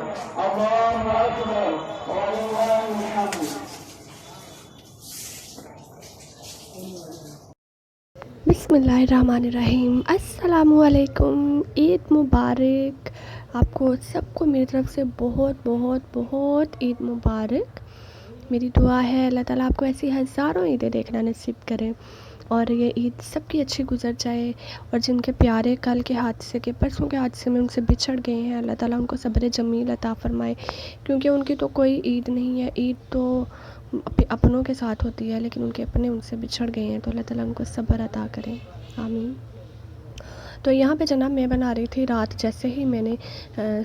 अल्लाहु अकबर वलिल्लाहिल हम्द। बिस्मिल्लाहिर्रहमानिर्रहीम। अस्सलामुअलैकुम। ईद मुबारक। आपको सबको मेरी तरफ़ से बहुत बहुत बहुत ईद मुबारक। मेरी दुआ है अल्लाह ताला आपको ऐसी हज़ारों ईदें देखना नसीब करें और ये ईद सबकी अच्छी गुजर जाए। और जिनके प्यारे कल के हादसे के परसों के हादसे में उनसे बिछड़ गए हैं, अल्लाह ताला उनको सब्र जमील अता फ़रमाए, क्योंकि उनकी तो कोई ईद नहीं है। ईद तो अपनों के साथ होती है, लेकिन उनके अपने उनसे बिछड़ गए हैं, तो अल्लाह ताला उनको सब्र अता करें, आमीन। तो यहाँ पे जनाब मैं बना रही थी रात, जैसे ही मैंने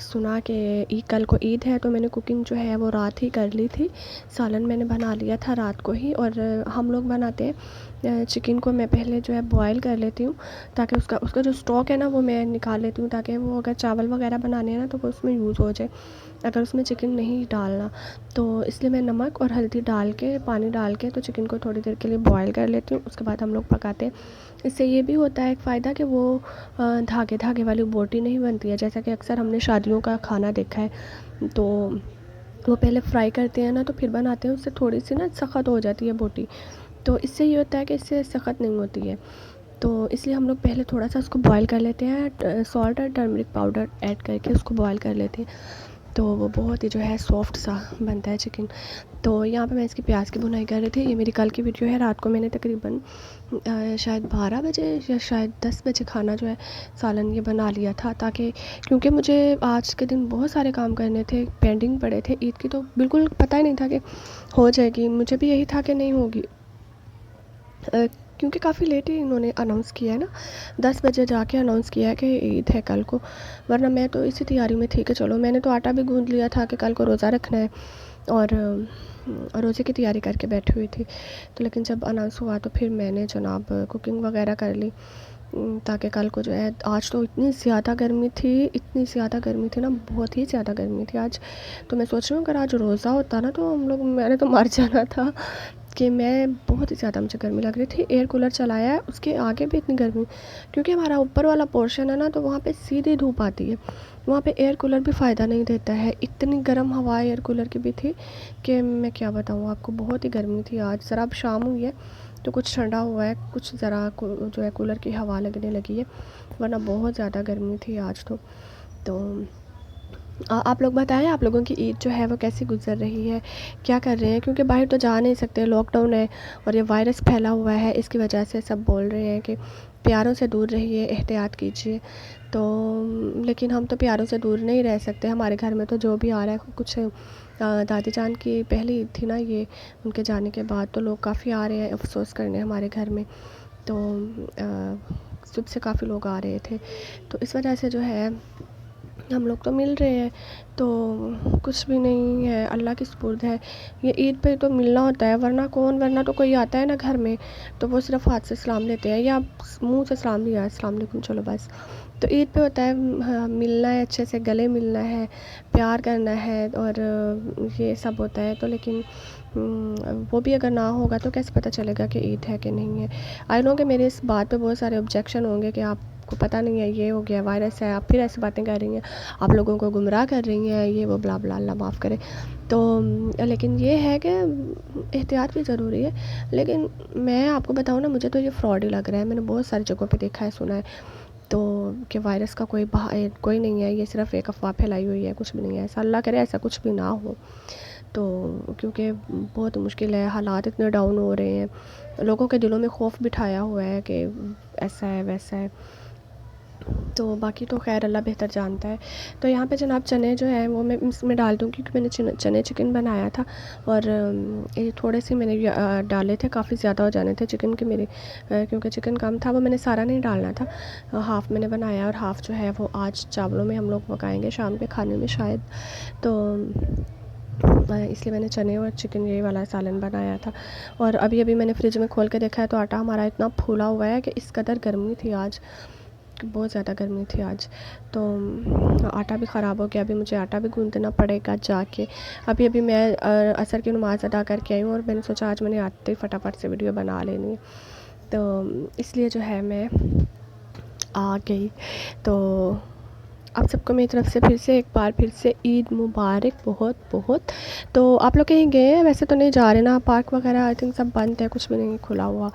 सुना कि कल को ईद है, तो मैंने कुकिंग जो है वो रात ही कर ली थी। सालन मैंने बना लिया था रात को ही। और हम लोग बनाते हैं चिकन को मैं पहले जो है बॉयल कर लेती हूँ, ताकि उसका जो स्टॉक है ना वो मैं निकाल लेती हूँ, ताकि वो अगर चावल वगैरह बनाने हैं ना तो वो उसमें यूज़ हो जाए, अगर उसमें चिकन नहीं डालना। तो इसलिए मैं नमक और हल्दी डाल के, पानी डाल के, तो चिकन को थोड़ी देर के लिए बॉयल कर लेती हूँ। उसके बाद हम लोग पकाते हैं। इससे ये भी होता है एक फ़ायदा कि वो धागे धागे वाली बोटी नहीं बनती है, जैसा कि अक्सर हमने शादियों का खाना देखा है। तो वो पहले फ्राई करते हैं ना, तो फिर बनाते हैं, उससे थोड़ी सी ना सख्त हो जाती है बोटी। तो इससे ये होता है कि इससे सख्त नहीं होती है। तो इसलिए हम लोग पहले थोड़ा सा उसको बॉयल कर लेते हैं, सॉल्ट और टर्मरिक पाउडर ऐड करके उसको बॉयल कर लेते हैं, तो वो बहुत ही जो है सॉफ्ट सा बनता है चिकन। तो यहाँ पे मैं इसकी प्याज की भुनाई कर रही थी। ये मेरी कल की वीडियो है। रात को मैंने तकरीबन शायद 12 बजे या शायद 10 बजे खाना जो है सालन ये बना लिया था, ताकि क्योंकि मुझे आज के दिन बहुत सारे काम करने थे, पेंडिंग पड़े थे ईद की, तो बिल्कुल पता ही नहीं था कि हो जाएगी। मुझे भी यही था कि नहीं होगी, क्योंकि काफ़ी लेट ही इन्होंने अनाउंस किया है ना, 10 बजे जाके अनाउंस किया है कि ईद है कल को। वरना मैं तो इसी तैयारी में थी कि चलो, मैंने तो आटा भी गूंद लिया था कि कल को रोज़ा रखना है, और रोज़े की तैयारी करके बैठी हुई थी। तो लेकिन जब अनाउंस हुआ तो फिर मैंने जनाब कुकिंग वगैरह कर ली, ताकि कल को जो है, आज तो इतनी ज़्यादा गर्मी थी, इतनी ज़्यादा गर्मी थी ना, बहुत ही ज़्यादा गर्मी थी आज। तो मैं सोच रही हूँ अगर आज रोज़ा होता ना तो मैंने तो मर जाना था, कि मैं बहुत ही ज़्यादा, मुझे गर्मी लग रही थी। एयर कूलर चलाया है, उसके आगे भी इतनी गर्मी, क्योंकि हमारा ऊपर वाला पोर्शन है ना, तो वहाँ पे सीधी धूप आती है, वहाँ पे एयर कूलर भी फ़ायदा नहीं देता है। इतनी गर्म हवा एयर कूलर की भी थी कि मैं क्या बताऊँ आपको, बहुत ही गर्मी थी आज। ज़रा अब शाम हुई है तो कुछ ठंडा हुआ है, कुछ ज़रा जो है कूलर की हवा लगने लगी है, वरना बहुत ज़्यादा गर्मी थी आज तो आप लोग बताएं, आप लोगों की ईद जो है वो कैसी गुजर रही है, क्या कर रहे हैं? क्योंकि बाहर तो जा नहीं सकते, लॉकडाउन है और ये वायरस फैला हुआ है, इसकी वजह से सब बोल रहे हैं कि प्यारों से दूर रहिए, एहतियात कीजिए। तो लेकिन हम तो प्यारों से दूर नहीं रह सकते। हमारे घर में तो जो भी आ रहा है, कुछ दादी जान की पहली ईद थी ना ये, उनके जाने के बाद तो लोग काफ़ी आ रहे हैं अफसोस करने हमारे घर में। तो सुबह से काफ़ी लोग आ रहे थे, तो इस वजह से जो है हम लोग तो मिल रहे हैं, तो कुछ भी नहीं है, अल्लाह की सुपुर्द है। ये ईद पे तो मिलना होता है, वरना तो कोई आता है ना घर में, तो वो सिर्फ़ हाथ से सलाम लेते हैं या मुंह से सलाम लिया, अस्सलाम वालेकुम, चलो बस। तो ईद पे होता है हाँ, मिलना है, अच्छे से गले मिलना है, प्यार करना है, और ये सब होता है। तो लेकिन वो भी अगर ना होगा तो कैसे पता चलेगा कि ईद है कि नहीं है। आई नो कि मेरे इस बात पे बहुत सारे ऑब्जेक्शन होंगे कि आपको पता नहीं है, ये हो गया, वायरस है, आप फिर ऐसी बातें कर रही हैं, आप लोगों को गुमराह कर रही हैं, ये वो ब्ला ब्ला, अल्लाह माफ़ करे। तो लेकिन ये है कि एहतियात भी ज़रूरी है। लेकिन मैं आपको बताऊँ ना, मुझे तो ये फ्रॉड ही लग रहा है। मैंने बहुत सारी जगहों पे देखा है, सुना है, तो कि वायरस का कोई नहीं है, ये सिर्फ़ एक अफवाह फैलाई हुई है, कुछ भी नहीं है ऐसा। अल्लाह करे ऐसा कुछ भी ना हो। तो क्योंकि बहुत मुश्किल है, हालात इतने डाउन हो रहे हैं, लोगों के दिलों में खौफ बिठाया हुआ है कि ऐसा है वैसा है। तो बाकी तो खैर अल्लाह बेहतर जानता है। तो यहाँ पे जनाब चने जो हैं वो मैं इसमें डाल दूँ, क्योंकि मैंने चने चिकन बनाया था, और ये थोड़े से मैंने डाले थे, काफ़ी ज़्यादा हो जाने थे चिकन के मेरे, क्योंकि चिकन कम था, वो मैंने सारा नहीं डालना था। हाफ़ मैंने बनाया और हाफ़ जो है वो आज चावलों में हम लोग पकाएंगे शाम के खाने में शायद। तो इसलिए मैंने चने और चिकन ये वाला सालन बनाया था। और अभी अभी मैंने फ्रिज में खोल के देखा है तो आटा हमारा इतना फूला हुआ है कि इस कदर गर्मी थी आज, बहुत ज़्यादा गर्मी थी आज। तो आटा भी ख़राब हो गया, अभी मुझे आटा भी गूंदना पड़ेगा जाके। अभी अभी मैं असर की नमाज़ अदा करके आई हूँ, और मैंने सोचा आज मैंने आते ही फटाफट से वीडियो बना लेनी है, तो इसलिए जो है मैं आ गई। तो आप सबको मेरी तरफ से फिर से एक बार फिर से ईद मुबारक बहुत बहुत। तो आप लोग कहीं गए हैं? वैसे तो नहीं जा रहे ना, पार्क वगैरह आई थिंक सब बंद है, कुछ भी नहीं खुला हुआ।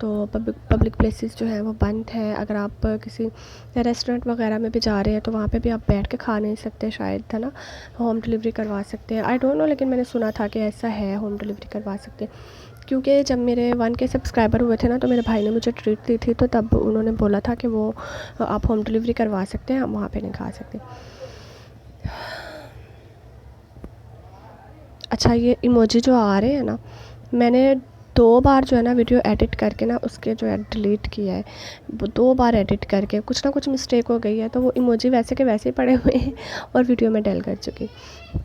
तो पब्लिक प्लेसेस जो है वो बंद है। अगर आप किसी रेस्टोरेंट वगैरह में भी जा रहे हैं तो वहाँ पे भी आप बैठ के खा नहीं सकते शायद, है ना। होम डिलीवरी करवा सकते हैं, आई डोंट नो, लेकिन मैंने सुना था कि ऐसा है, होम डिलीवरी करवा सकते हैं। क्योंकि जब मेरे 1K सब्सक्राइबर हुए थे ना, तो मेरे भाई ने मुझे ट्रीट दी थी, तो तब उन्होंने बोला था कि वो आप होम डिलीवरी करवा सकते हैं, हम वहाँ पे नहीं खा सकते। अच्छा, ये इमोजी जो आ रहे हैं ना, मैंने 2 बार जो है ना वीडियो एडिट करके ना उसके जो है डिलीट किया है। वो 2 बार एडिट करके कुछ ना कुछ मिस्टेक हो गई है, तो वो इमोजी वैसे के वैसे ही पड़े हुए हैं और वीडियो में डल कर चुकी,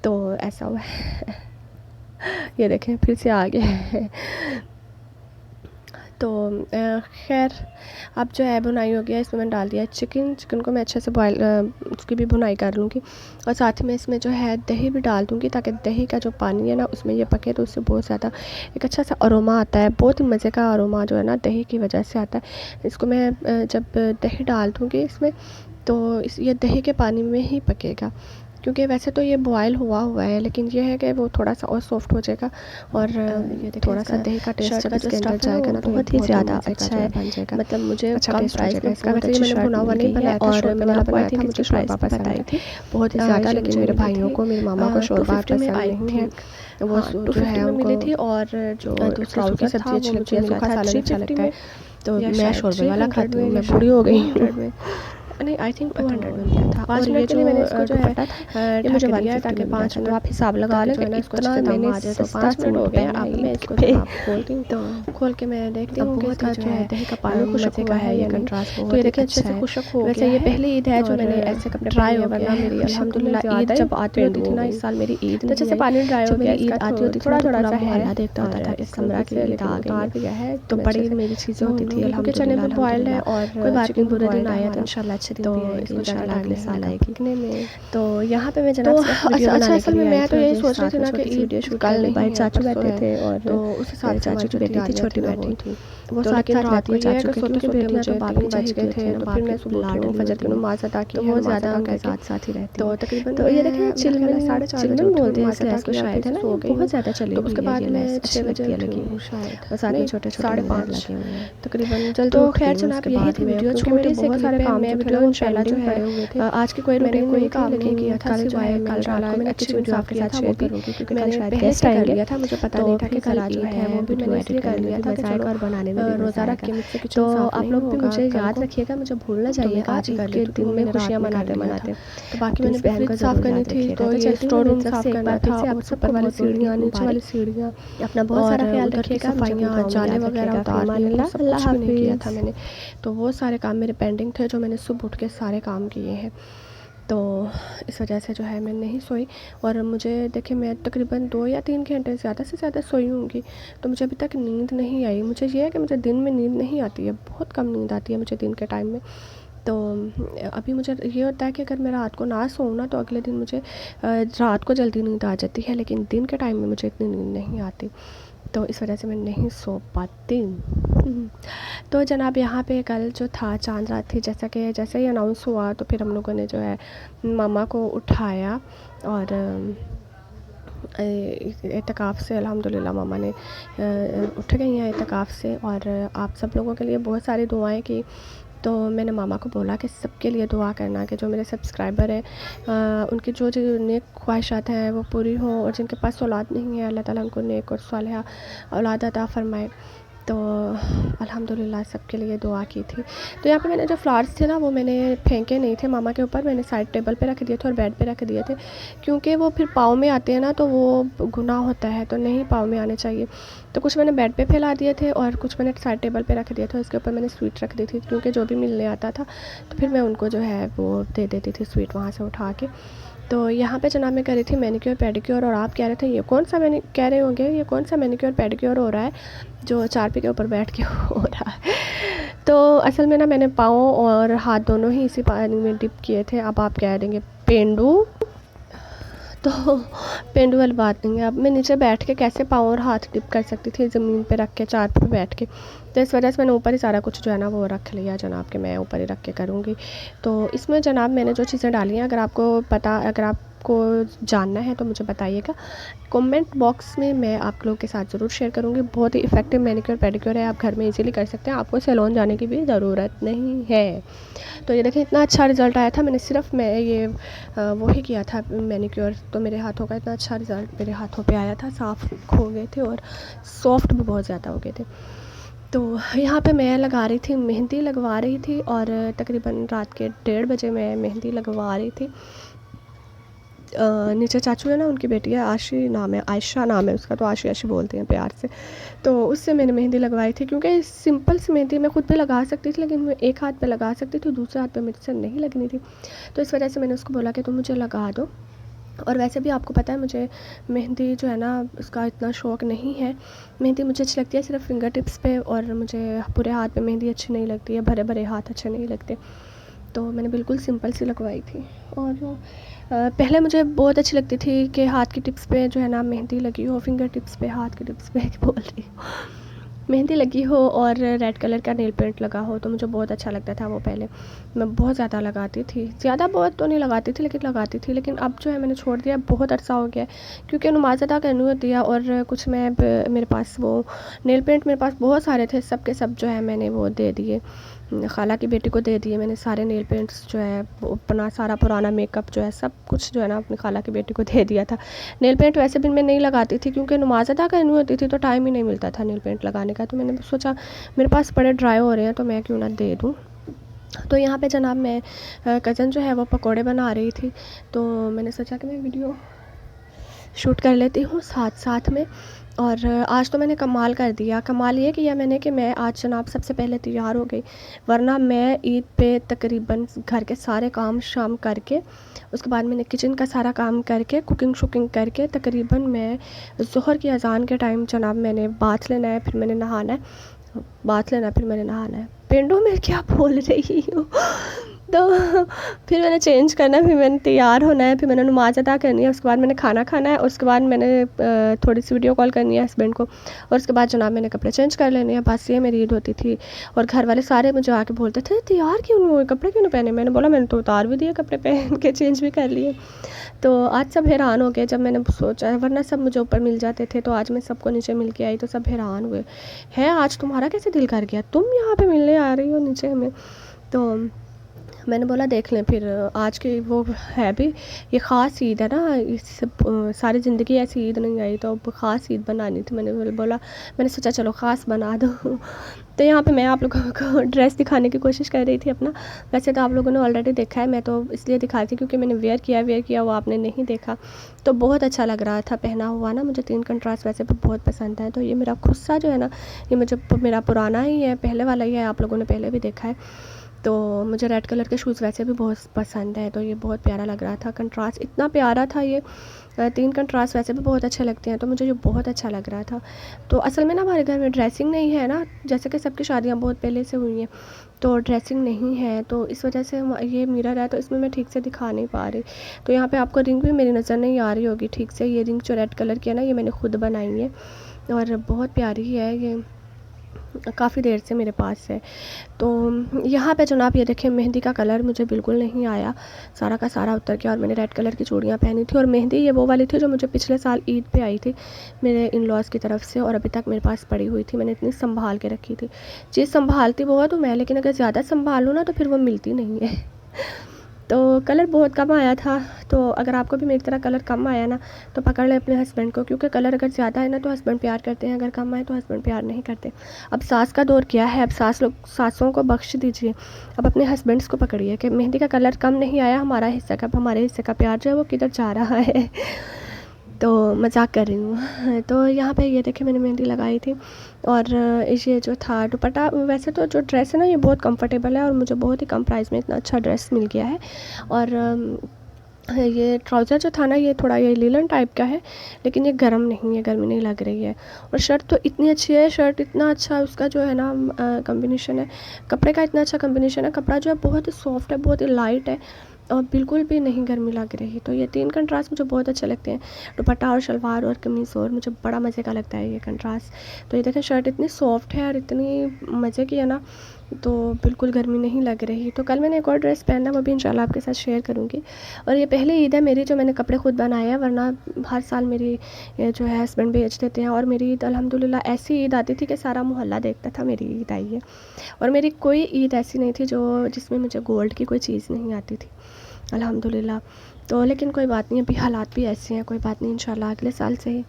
तो ऐसा हुआ है। ये देखें फिर से आ गया है। तो खैर अब जो है भुनाई हो गया, इसमें मैंने डाल दिया चिकन को मैं अच्छे से बॉयल उसकी भी भुनाई कर लूँगी, और साथ ही मैं इसमें जो है दही भी डाल दूँगी, ताकि दही का जो पानी है ना उसमें ये पके, तो उससे बहुत ज़्यादा एक अच्छा सा अरोमा आता है, बहुत ही मज़े का अरोमा जो है ना दही की वजह से आता है। इसको मैं जब दही डाल दूँगी इसमें, तो ये दही के पानी में ही पकेगा, क्योंकि वैसे तो ये बॉयल हुआ है, लेकिन ये है कि वो थोड़ा सा और सॉफ्ट हो जाएगा, और ये थोड़ा सा दही का टेस्ट जब इसके अंदर जाएगा ना, तो बहुत ही ज़्यादा अच्छा है, बन जाएगा। मतलब मुझे अच्छा कम टेस्ट हो प्राइस जाएगा में इसका। बहुत वैसे अच्छी मैंने भुना हुआ नहीं बनाया था, और मैंने आपको बनाया आई था, थिंक मुझे इसकी प्राइस शोरबा बताई पसंद थी है बहुत ही ज़्यादा, लेकिन मेरे भाइयों को, मेरी मामा को शोरबा पसंद नहीं है, वो जो है में मिली उनको थी, और जो दूसरी सूखी सब्जी अच्छी लगती है, सूखा सालन अच्छा लगता है, तो या मैं शायद शोरबे वाला 300 खाती हूँ, में, मैं या बूढ़ी हो गई शायद हूँ। 200 में, नहीं आई थिंक 200 में मिला था। 5 और मिनट ये के लिए मैंने इसको जो है दुपट्टा था, ये मुझे ढक दिया है, 150 ताकि में मिला 5 था। मिनट तो आप हिसाब लगा लें कि इसको इतना अच्छे से दम मैंने आ जाए, तो सस्ता 5 मिनट हो सूट गए हैं। पहना अब है मैं ईद इसको पे। जनाब खोलती हूँ, तो खोल के मैं देखती अब हूँ कि बहुत इसका ही जो है दही का पानी मज़े खुशक का हुआ है है, या ये नहीं। कंट्रास्ट तो बहुत ये ही देखिए अच्छे अच्छा से है। खुशक हो वैसे गया ये है, पहली ईद है जो और मैंने ऐसे कपड़े ड्राई पहने हो हैं, गया वरना है। मेरी अल्हम्दुलिल्लाह ईद ईद जब आती होती थी ना, पेंडू इस साल मेरी ईद तो नहीं जैसे आई। पानी ड्राई हो जब गया मेरी ईद इसका, आती होती थी थोड़ा ना, तो थोड़ा पूरा सा है, मोहल्ला देखता और होता था कि इसमें समरा की ईद लेकिन आ गई उतार है। भी गया है, तो मैं बड़ी अच्छे से मेरी चीज़ें होती थी, क्योंकि चने भी बॉइल्ड है, अल्हम्दुलिल्लाह। और कोई बात चिकन नहीं, बुरे दिन बॉइल्ड है आए तो हमारा, इंशाल्लाह अच्छे दिन तो भी आएंगे, इसको ज़्यादा इंशाल्लाह टाइम अगले नहीं साल लगा आएगी। पकने में। तो यहाँ पे मैं तो जनाब सिर्फ वीडियो अच्छा बनाने असल के में लिए आई मैं तो थी, और यही जो सोच रही साथ थी में ना कि छोटी सी ईद वीडियो शूट कल करनी, नहीं बाहर है, चाचू परसों बैठे है, थे, और तो उस हिसाब मेरे से चाचू की हमारी जो बेटी थी तैयारियां छोटी थी ना वो बैठी, थी। वो तो साथ लेकिन साथ रात को को ये है चाचू कि की सोते क्योंकि सोते बेटियां मुझे तो बाकी 3 बज गए थे, तो फिर मैं सुबह बाहर उठी हूँ, फजर की होती हैं, नमाज़ अदा की तो है, वो नमाज़ ज़्यादा अदा उनके करके साथ साथ ही रहती तो हैं। तकरीबन तो ये देखें मैं चिलमिन, 4:30 बजे चिलमिन उठी हूँ, बोलते हैं नमाज़ इस अदा लैस को किया, शायद, फिर है ना, सो ये गई बहुत हूँ। ज़्यादा चली तो हुई उसके है बाद ये मैं लैस, 6 अच्छी बजे लगती है उठी लगी, हूँ शायद, और साथ में नहीं छोटे छोटे मीनार 5:30 लगे हुए हैं। तकरीबन जल्दी तो उठ खैर गई हूँ। जनाब उसके यही बाद थी में वीडियो, क्योंकि छोटी मेरे सी बहुत सारे क्लिप है, काम मैं जो थे ना वीडियो वो इंशाल्लाह जो पेंडिंग है पड़े हुए थे। आज की कोई मैंने रूटीन कोई नहीं थी, काम नहीं लेकिन किया था, कल जो सिवाय है कल कल रात वाला को मैंने अच्छी किचन वीडियो साफ आपके किया साथ था, वो शेयर भी करूँगी, क्योंकि कल मैंने शायद पहले गेस्ट से कर आएंगे, लिया था, मुझे पता तो नहीं था कि फिर कल ज़रा जो ईद है है, वो भी वीडियो मैंने एडिट इसलिए कर करने में लिया भी था कि मज़ा चलो आएगा और बनाने में भी मज़ा रोज़ा रख आएगा। के मुझसे किचन तो साफ आप नहीं लोग भी होगा मुझे कल याद को, रखिएगा, मुझे भूल ना तो मैं जाइएगा आज ही कर ईद के लेती दिन हूँ, में मैंने खुशियाँ रात में मनाते कर लिया था। मनाते। तो बाकी अपनी मैंने इस बहन फ्रिज को साफ़ ज़रूर करनी याद थी, रखिएगा। तो तो ये चलती हूँ स्टोर मेरी रूम तरफ साफ़ से एक करना बार फिर था, से और आपको ऊपर वाली बहुत बहुत ईद सीढ़ियाँ, नीचे वाली मुबारक। सीढ़ियाँ, अपना बहुत सारा और ख्याल उधर की रखिएगा, मुझे अपनी सफाइयाँ, दुआओं में जाले याद वगैरह रखिएगा। फिर उतारनी, वो सब अल्लाह कुछ भी नहीं किया था हाफिज़। मैंने। तो वो सारे काम मेरे पेंडिंग थे, जो मैंने सुबह उठ के सारे काम किए हैं। तो इस वजह से जो है मैं नहीं सोई, और मुझे देखिए मैं तकरीबन 2 या 3 घंटे ज़्यादा से ज़्यादा सोई होंगी, तो मुझे अभी तक नींद नहीं आई। मुझे ये है कि मुझे दिन में नींद नहीं आती है, बहुत कम नींद आती है मुझे दिन के टाइम में। तो अभी मुझे ये होता है कि अगर मैं रात को ना सोऊं ना, तो अगले दिन मुझे रात को जल्दी नींद आ जाती है, लेकिन दिन के टाइम में मुझे इतनी नींद नहीं आती, तो इस वजह से मैं नहीं सो पाती। तो जनाब यहाँ पे कल जो था चांद रात थी, जैसा कि जैसे ही अनाउंस हुआ, तो फिर हम लोगों ने जो है मामा को उठाया, और एतकाफ़ से अल्हम्दुलिल्लाह मामा ने उठ गई हैं एतकाफ़ से, और आप सब लोगों के लिए बहुत सारी दुआएं की। तो मैंने मामा को बोला कि सबके लिए दुआ करना, कि जो मेरे सब्सक्राइबर हैं उनकी जो जो नेक ख्वाहिशात हैं वो पूरी हों, और जिनके पास औलाद नहीं है अल्लाह ताला उनको नेक और सालिहा औलाद अता फ़रमाए। तो अल्हम्दुलिल्लाह सबके लिए दुआ की थी। तो यहाँ पे मैंने जो फ्लावर्स थे ना, वो मैंने फेंके नहीं थे मामा के ऊपर, मैंने साइड टेबल पे रख दिए थे और बेड पे रख दिए थे, क्योंकि वो फिर पाँव में आते हैं ना, तो वो गुनाह होता है, तो नहीं पाँव में आने चाहिए। तो कुछ मैंने बेड पे फैला दिए थे, और कुछ मैंने साइड टेबल पे रख दिए थे, उसके ऊपर मैंने स्वीट रख दी थी, क्योंकि जो भी मिलने आता था तो फिर मैं उनको जो है वो दे देती थी स्वीट वहाँ से उठा के। तो यहाँ पे जनाब मैं कर रही थी मैनिक्योर पेडिक्योर, और आप कह रहे थे ये कौन सा कह रहे होंगे ये कौन सा मैनिक्योर पेडिक्योर हो रहा है जो चारपी के ऊपर बैठ के हो रहा है। तो असल में ना मैंने पाँव और हाथ दोनों ही इसी पानी में डिप किए थे। अब आप कह देंगे पेंडू, तो पेंडू वाली बात नहीं है। अब मैं नीचे बैठ के कैसे पाँव और हाथ डिप कर सकती थी ज़मीन पे रख के, चार पे बैठ के, तो इस वजह से मैंने ऊपर ही सारा कुछ जो है ना वो रख लिया जनाब कि मैं ऊपर ही रख के करूँगी। तो इसमें जनाब मैंने जो चीज़ें डाली हैं, अगर आपको जानना है तो मुझे बताइएगा कमेंट बॉक्स में, मैं आप लोगों के साथ ज़रूर शेयर करूँगी। बहुत ही इफ़ेक्टिव मैनिक्योर पेडिक्योर है, आप घर में इजीली कर सकते हैं, आपको सैलून जाने की भी ज़रूरत नहीं है। तो ये देखें इतना अच्छा रिज़ल्ट आया था, मैंने सिर्फ ये वो ही किया था मैनिक्योर, तो मेरे हाथों का इतना अच्छा रिज़ल्ट मेरे हाथों पे आया था, साफ़ हो गए थे और सॉफ्ट भी बहुत ज़्यादा हो गए थे। तो यहाँ पे मैं लगा रही थी, मेहंदी लगवा रही थी, और तकरीबन रात के 1:30 बजे मैं मेहंदी लगवा रही थी। नीचे चाचू है ना, उनकी बेटी है, आशी नाम है, आयशा नाम है उसका, तो आशी आशी बोलते हैं प्यार से। तो उससे मैंने मेहंदी लगवाई थी, क्योंकि सिंपल सी मेहंदी मैं खुद पे लगा सकती थी, लेकिन मैं एक हाथ पे लगा सकती थी, दूसरे हाथ पे मेरे से नहीं लगनी थी। तो इस वजह से मैंने उसको बोला कि तुम मुझे लगा दो। और वैसे भी आपको पता है मुझे मेहंदी जो है ना उसका इतना शौक़ नहीं है। मेहंदी मुझे अच्छी लगती है सिर्फ फिंगर टिप्स पे, और मुझे पूरे हाथ पे मेहंदी अच्छी नहीं लगती है, भरे भरे हाथ अच्छे नहीं लगते। तो मैंने बिल्कुल सिंपल सी लगवाई थी। और पहले मुझे बहुत अच्छी लगती थी कि हाथ की टिप्स पे जो है ना मेहंदी लगी हो, फिंगर टिप्स पे, हाथ की टिप्स पे बोल रही हूँ, मेहंदी लगी हो और रेड कलर का नेल पेंट लगा हो, तो मुझे बहुत अच्छा लगता था वो। पहले मैं बहुत ज़्यादा लगाती थी, ज़्यादा बहुत तो नहीं लगाती थी लेकिन लगाती थी, लेकिन अब जो है मैंने छोड़ दिया, बहुत अरसा हो गया क्योंकि नमाज़ अदा करनी होती है, और कुछ मेरे पास वो नेल पेंट मेरे पास बहुत सारे थे, सब के सब जो है मैंने वो दे दिए, खाला की बेटी को दे दिए मैंने सारे नेल पेंट्स जो है, अपना सारा पुराना मेकअप जो है सब कुछ जो है ना अपनी खाला की बेटी को दे दिया था। नेल पेंट वैसे भी मैं नहीं लगाती थी क्योंकि नमाज़ अदा करनी होती थी, तो टाइम ही नहीं मिलता था नेल पेंट लगाने का। तो मैंने सोचा मेरे पास बड़े ड्राई हो रहे हैं तो मैं क्यों ना दे दूँ। तो यहाँ पे जनाब मैं कज़न जो है वो पकोड़े बना रही थी, तो मैंने सोचा कि मैं वीडियो शूट कर लेती हूँ साथ साथ में। और आज तो मैंने कमाल कर दिया। कमाल ये किया मैंने कि मैं आज जनाब सबसे पहले तैयार हो गई, वरना मैं ईद पे तकरीबन घर के सारे काम शाम करके, उसके बाद मैंने किचन का सारा काम करके, कुकिंग शुकिंग करके, तकरीबन मैं ज़ोहर की अज़ान के टाइम जनाब मैंने बाथ लेना है, फिर मैंने नहाना है, बाथ लेना है, फिर मैंने नहाना है। पेंडू में क्या बोल रही हूँ। तो फिर मैंने चेंज करना है, फिर मैंने तैयार होना है, फिर मैंने नमाज़ अदा करनी है, उसके बाद मैंने खाना खाना है, उसके बाद मैंने थोड़ी सी वीडियो कॉल करनी है हस्बैंड को, और उसके बाद जनाब मैंने कपड़े चेंज कर लेने हैं। बस ये मेरी ईद होती थी। और घर वाले सारे मुझे आके बोलते थे तैयार क्यों नहीं हुए, कपड़े क्यों नहीं पहने। मैंने बोला मैंने तो उतार भी दिए कपड़े, पहन के चेंज भी कर लिए। तो आज सब हैरान हो गए जब मैंने सोचा, वरना सब मुझे ऊपर मिल जाते थे, तो आज मैं सबको नीचे मिल के आई तो सब हैरान हुए, है आज तुम्हारा कैसे दिल कर गया, तुम यहाँ पे मिलने आ रही हो नीचे हमें। तो मैंने बोला देख लें, फिर आज की वो है भी, ये ख़ास ईद है ना, इस सारी ज़िंदगी ऐसी ईद नहीं आई, तो अब ख़ास ईद बनानी थी। मैंने सोचा चलो ख़ास बना दो। तो यहाँ पे मैं आप लोगों को ड्रेस दिखाने की कोशिश कर रही थी अपना। वैसे तो आप लोगों ने ऑलरेडी देखा है, मैं तो इसलिए दिखा रही थी क्योंकि मैंने वेयर किया वो आपने नहीं देखा। तो बहुत अच्छा लग रहा था पहना हुआ ना, मुझे 3 कंट्रास्ट वैसे भी बहुत पसंद है। तो ये मेरा खुद सा जो है ना, ये मेरा पुराना ही है, पहले वाला ही है, आप लोगों ने पहले भी देखा है। तो मुझे रेड कलर के शूज़ वैसे भी बहुत पसंद है, तो ये बहुत प्यारा लग रहा था, कंट्रास्ट इतना प्यारा था। ये 3 कंट्रास्ट वैसे भी बहुत अच्छे लगते हैं, तो मुझे ये बहुत अच्छा लग रहा था। तो असल में ना हमारे घर में ड्रेसिंग नहीं है ना, जैसे कि सबकी शादियाँ बहुत पहले से हुई हैं, तो ड्रेसिंग नहीं है, तो इस वजह से ये मिरर है, तो इसमें मैं ठीक से दिखा नहीं पा रही। तो यहाँ पे आपको रिंग भी मेरी नज़र नहीं आ रही होगी ठीक से। ये रिंग जो रेड कलर की है ना, ये मैंने खुद बनाई है और बहुत प्यारी है, ये काफ़ी देर से मेरे पास है। तो यहाँ पे जनाब ये देखें, मेहंदी का कलर मुझे बिल्कुल नहीं आया, सारा का सारा उतर गया। और मैंने रेड कलर की चूड़ियाँ पहनी थी, और मेहंदी ये वो वाली थी जो मुझे पिछले साल ईद पे आई थी मेरे इन लॉज़ की तरफ से, और अभी तक मेरे पास पड़ी हुई थी। मैंने इतनी संभाल के रखी थी। चीज़ संभालती बहुत हूँ मैं, लेकिन अगर ज़्यादा संभालूँ ना तो फिर वो मिलती नहीं है। तो कलर बहुत कम आया था, तो अगर आपको भी मेरी तरह कलर कम आया ना तो पकड़ लें अपने हस्बैंड को, क्योंकि कलर अगर ज़्यादा है ना तो हस्बैंड प्यार करते हैं, अगर कम आए तो हस्बैंड प्यार नहीं करते। अब सास का दौर क्या है, अब सासों को बख्श दीजिए, अब अपने हस्बैंड्स को पकड़िए कि मेहंदी का कलर कम नहीं आया, हमारा हिस्सा का, हमारे हिस्से का प्यार जो है वो किधर जा रहा है। तो मजाक कर रही हूँ। तो यहाँ पे ये देखिए मैंने मेहंदी लगाई थी, और ये जो था दुपट्टा, वैसे तो जो ड्रेस है ना ये बहुत कंफर्टेबल है, और मुझे बहुत ही कम प्राइस में इतना अच्छा ड्रेस मिल गया है। और ये ट्राउज़र जो था ना ये थोड़ा ये लीलन टाइप का है, लेकिन ये गर्म नहीं है, गर्मी नहीं लग रही है। और शर्ट तो इतनी अच्छी है, शर्ट इतना अच्छा उसका जो है ना कम्बिनेशन है, कपड़े का इतना अच्छा कम्बिनेशन है, कपड़ा जो है बहुत ही सॉफ्ट है, बहुत ही लाइट है, और बिल्कुल भी नहीं गर्मी लग रही। तो ये 3 कंट्रास्ट मुझे बहुत अच्छे लगते हैं, दुपट्टा और शलवार और कमीज़, और मुझे बड़ा मज़े का लगता है ये कंट्रास्ट। तो ये देखें शर्ट इतनी सॉफ्ट है और इतनी मज़े की है ना, तो बिल्कुल गर्मी नहीं लग रही। तो कल मैंने एक और ड्रेस पहना, वो भी इंशाल्लाह आपके साथ शेयर करूँगी। और ये पहली ईद है मेरी जो मैंने कपड़े खुद बनाए हैं, वरना हर साल मेरी ये जो है हस्बैंड भेज देते हैं। और मेरी ईद अल्हम्दुलिल्लाह ऐसी ईद आती थी कि सारा मोहल्ला देखता था मेरी ईद आई है। और मेरी कोई ईद ऐसी नहीं थी जो जिसमें मुझे गोल्ड की कोई चीज़ नहीं आती थी अल्हम्दुलिल्लाह। तो लेकिन कोई बात नहीं, अभी हालात भी ऐसे हैं, कोई बात नहीं, इंशाल्लाह अगले साल से ही।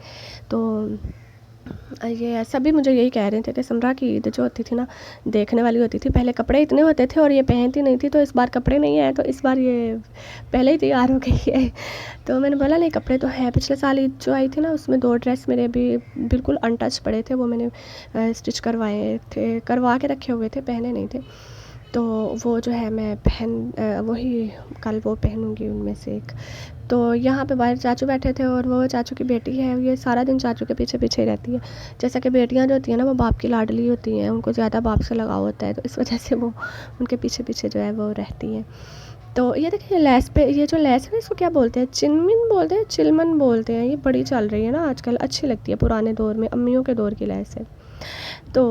तो ये सभी मुझे यही कह रहे थे कि समरा की ईद जो होती थी ना, देखने वाली होती थी। पहले कपड़े इतने होते थे और ये पहनती नहीं थी, तो इस बार कपड़े नहीं आए, तो इस बार ये पहले ही तैयार हो गई है। तो मैंने बोला नहीं, कपड़े तो हैं। पिछले साल ईद जो आई थी ना, उसमें 2 ड्रेस मेरे अभी बिल्कुल अनटच पड़े थे, वो मैंने स्टिच करवा के रखे हुए थे, पहने नहीं थे। तो वो जो है मैं वही कल वो पहनूँगी उनमें से एक। तो यहाँ पे बाहर चाचू बैठे थे, और वो चाचू की बेटी है, ये सारा दिन चाचू के पीछे पीछे ही रहती है। जैसा कि बेटियाँ जो होती हैं ना, वो बाप की लाडली होती हैं, उनको ज़्यादा बाप से लगाव होता है, तो इस वजह से वो उनके पीछे पीछे जो है वो रहती हैं। तो ये देखिए लेस पे, ये जो लेस है ना, इसको क्या बोलते हैं, चिनमिन बोलते हैं, चिलमन बोलते हैं। ये बड़ी चल रही है ना आजकल, अच्छी लगती है, पुराने दौर में अम्मियों के दौर की लेस है। तो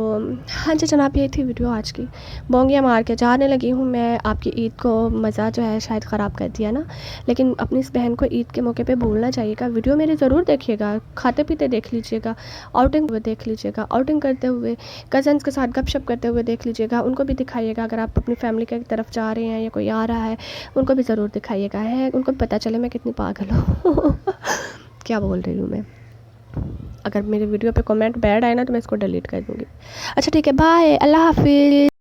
हाँ जी जनाब, ये थी वीडियो आज की। बोंगियाँ मार के जाने लगी हूँ मैं। आपकी ईद को मज़ा जो है शायद ख़राब कर दिया ना, लेकिन अपनी इस बहन को ईद के मौके पे भूलना चाहिएगा। वीडियो मेरी ज़रूर देखिएगा, खाते पीते देख लीजिएगा, आउटिंग हुए देख लीजिएगा, आउटिंग करते हुए कज़न्स के साथ गपशप करते हुए देख लीजिएगा, उनको भी दिखाइएगा। अगर आप अपनी फैमिली की तरफ जा रहे हैं या कोई आ रहा है, उनको भी ज़रूर दिखाइएगा, है उनको पता चले मैं कितनी पागल हूँ। क्या बोल रही हूँ मैं। अगर मेरे वीडियो पे कमेंट बैड आए ना, तो मैं इसको डिलीट कर दूँगी। अच्छा ठीक है, बाय, अल्लाह हाफ़िज़।